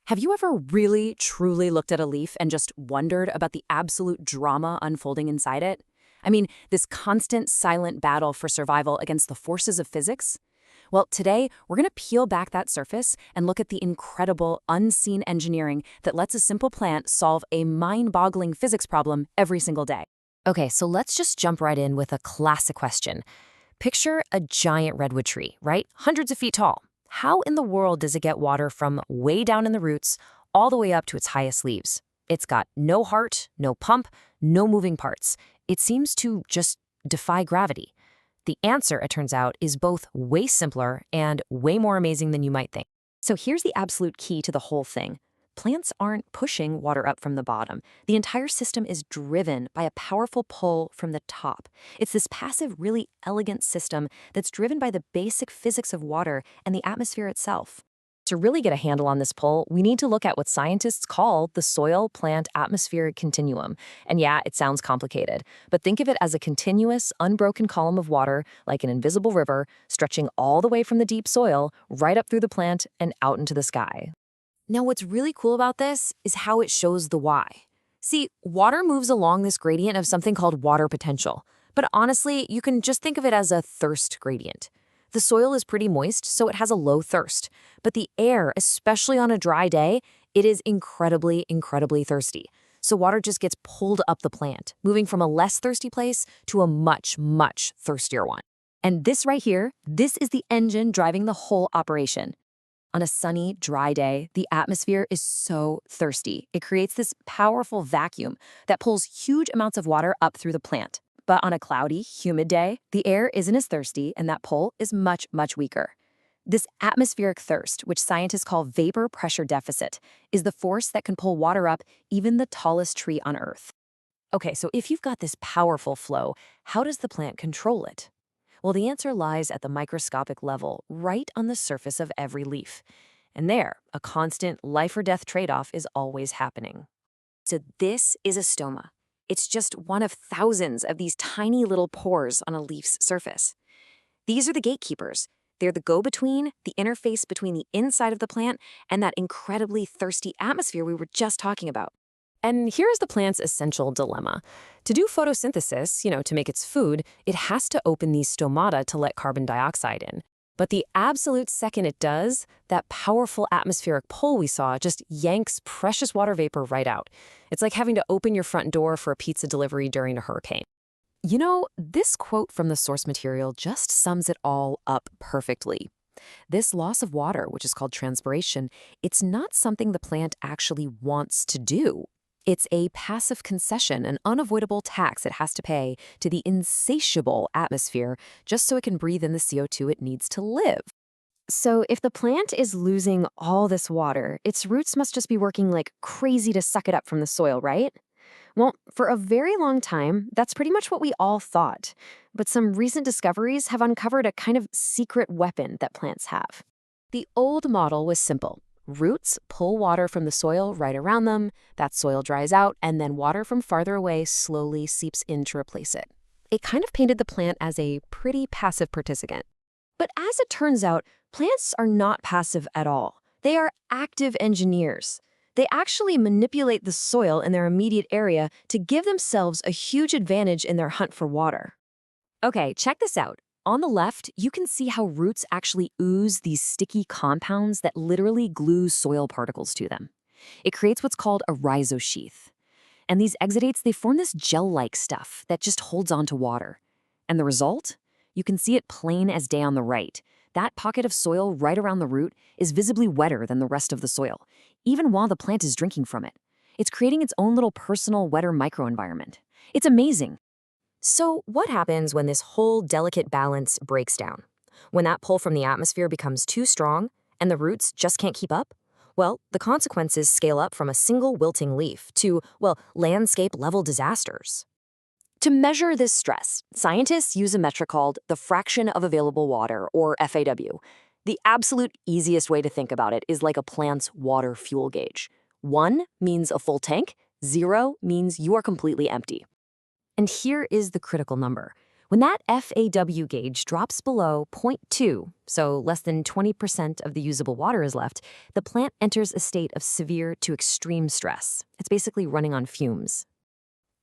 Have you ever really, truly looked at a leaf and just wondered about the absolute drama unfolding inside it? I mean, this constant silent battle for survival against the forces of physics? Well, today, we're going to peel back that surface and look at the incredible, unseen engineering that lets a simple plant solve a mind-boggling physics problem every single day. Okay, so let's just jump right in with a classic question. Picture a giant redwood tree, right? Hundreds of feet tall. How in the world does it get water from way down in the roots all the way up to its highest leaves? It's got no heart, no pump, no moving parts. It seems to just defy gravity. The answer, it turns out, is both way simpler and way more amazing than you might think. So here's the absolute key to the whole thing. Plants aren't pushing water up from the bottom. The entire system is driven by a powerful pull from the top. It's this passive, really elegant system that's driven by the basic physics of water and the atmosphere itself. To really get a handle on this pull, we need to look at what scientists call the soil-plant-atmospheric continuum. And yeah, it sounds complicated, but think of it as a continuous, unbroken column of water, like an invisible river, stretching all the way from the deep soil, right up through the plant and out into the sky. Now, what's really cool about this is how it shows the why. See, water moves along this gradient of something called water potential. But honestly, you can just think of it as a thirst gradient. The soil is pretty moist, so it has a low thirst. But the air, especially on a dry day, it is incredibly, incredibly thirsty. So water just gets pulled up the plant, moving from a less thirsty place to a much, much thirstier one. And this right here, this is the engine driving the whole operation. On a sunny, dry day, the atmosphere is so thirsty. It creates this powerful vacuum that pulls huge amounts of water up through the plant. But on a cloudy, humid day, the air isn't as thirsty and that pull is much, much weaker. This atmospheric thirst, which scientists call vapor pressure deficit, is the force that can pull water up even the tallest tree on Earth. Okay, so if you've got this powerful flow, how does the plant control it? Well, the answer lies at the microscopic level, right on the surface of every leaf. And there, a constant life-or-death trade-off is always happening. So this is a stoma. It's just one of thousands of these tiny little pores on a leaf's surface. These are the gatekeepers. They're the go-between, the interface between the inside of the plant and that incredibly thirsty atmosphere we were just talking about. And here's the plant's essential dilemma. To do photosynthesis, to make its food, it has to open these stomata to let carbon dioxide in. But the absolute second it does, that powerful atmospheric pull we saw just yanks precious water vapor right out. It's like having to open your front door for a pizza delivery during a hurricane. This quote from the source material just sums it all up perfectly. This loss of water, which is called transpiration, it's not something the plant actually wants to do. It's a passive concession, an unavoidable tax it has to pay to the insatiable atmosphere just so it can breathe in the CO2 it needs to live. So if the plant is losing all this water, its roots must just be working like crazy to suck it up from the soil, right? Well, for a very long time, that's pretty much what we all thought. But some recent discoveries have uncovered a kind of secret weapon that plants have. The old model was simple. Roots pull water from the soil right around them, that soil dries out, and then water from farther away slowly seeps in to replace it. It kind of painted the plant as a pretty passive participant. But as it turns out, plants are not passive at all. They are active engineers. They actually manipulate the soil in their immediate area to give themselves a huge advantage in their hunt for water. Okay, check this out. On the left, you can see how roots actually ooze these sticky compounds that literally glue soil particles to them. It creates what's called a rhizosheath. And these exudates, they form this gel-like stuff that just holds on to water. And the result? You can see it plain as day on the right. That pocket of soil right around the root is visibly wetter than the rest of the soil, even while the plant is drinking from it. It's creating its own little personal, wetter microenvironment. It's amazing. So what happens when this whole delicate balance breaks down? When that pull from the atmosphere becomes too strong and the roots just can't keep up? Well, the consequences scale up from a single wilting leaf to, landscape-level disasters. To measure this stress, scientists use a metric called the fraction of available water, or FAW. The absolute easiest way to think about it is like a plant's water fuel gauge. 1 means a full tank, 0 means you are completely empty. And here is the critical number. When that FAW gauge drops below zero point 0.2, so less than 20% of the usable water is left, the plant enters a state of severe to extreme stress. It's basically running on fumes.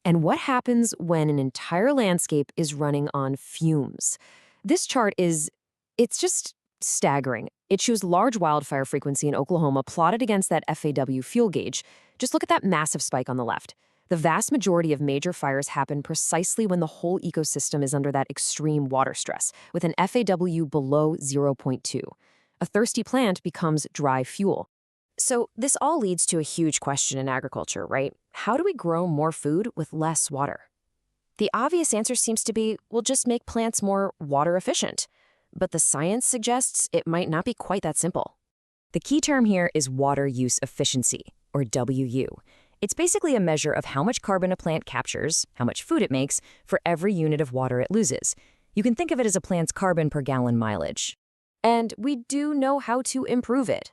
And what happens when an entire landscape is running on fumes? This chart it's just staggering. It shows large wildfire frequency in Oklahoma plotted against that FAW fuel gauge. Just look at that massive spike on the left. The vast majority of major fires happen precisely when the whole ecosystem is under that extreme water stress, with an FAW below 0.2. A thirsty plant becomes dry fuel. So this all leads to a huge question in agriculture, right? How do we grow more food with less water? The obvious answer seems to be, we'll just make plants more water efficient. But the science suggests it might not be quite that simple. The key term here is water use efficiency, or WU. It's basically a measure of how much carbon a plant captures, how much food it makes, for every unit of water it loses. You can think of it as a plant's carbon per gallon mileage. And we do know how to improve it.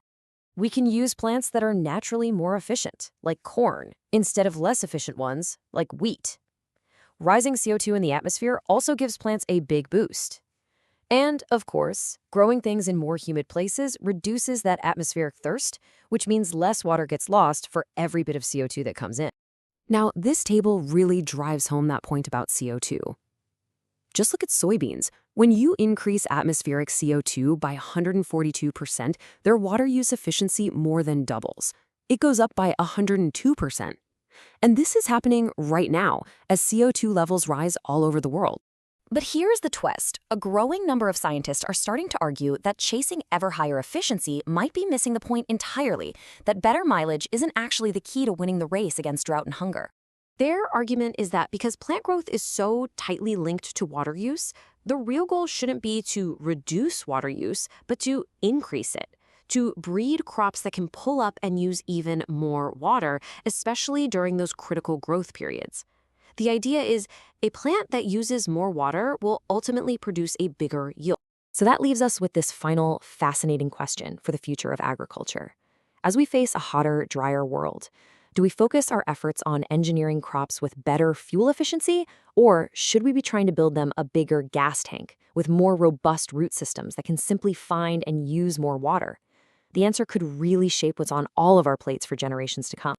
We can use plants that are naturally more efficient, like corn, instead of less efficient ones, like wheat. Rising CO2 in the atmosphere also gives plants a big boost. And, of course, growing things in more humid places reduces that atmospheric thirst, which means less water gets lost for every bit of CO2 that comes in. Now, this table really drives home that point about CO2. Just look at soybeans. When you increase atmospheric CO2 by 142%, their water use efficiency more than doubles. It goes up by 102%. And this is happening right now as CO2 levels rise all over the world. But here's the twist. A growing number of scientists are starting to argue that chasing ever higher efficiency might be missing the point entirely, that better mileage isn't actually the key to winning the race against drought and hunger. Their argument is that because plant growth is so tightly linked to water use, the real goal shouldn't be to reduce water use, but to increase it, to breed crops that can pull up and use even more water, especially during those critical growth periods. The idea is a plant that uses more water will ultimately produce a bigger yield. So that leaves us with this final fascinating question for the future of agriculture. As we face a hotter, drier world, do we focus our efforts on engineering crops with better fuel efficiency, or should we be trying to build them a bigger gas tank with more robust root systems that can simply find and use more water? The answer could really shape what's on all of our plates for generations to come.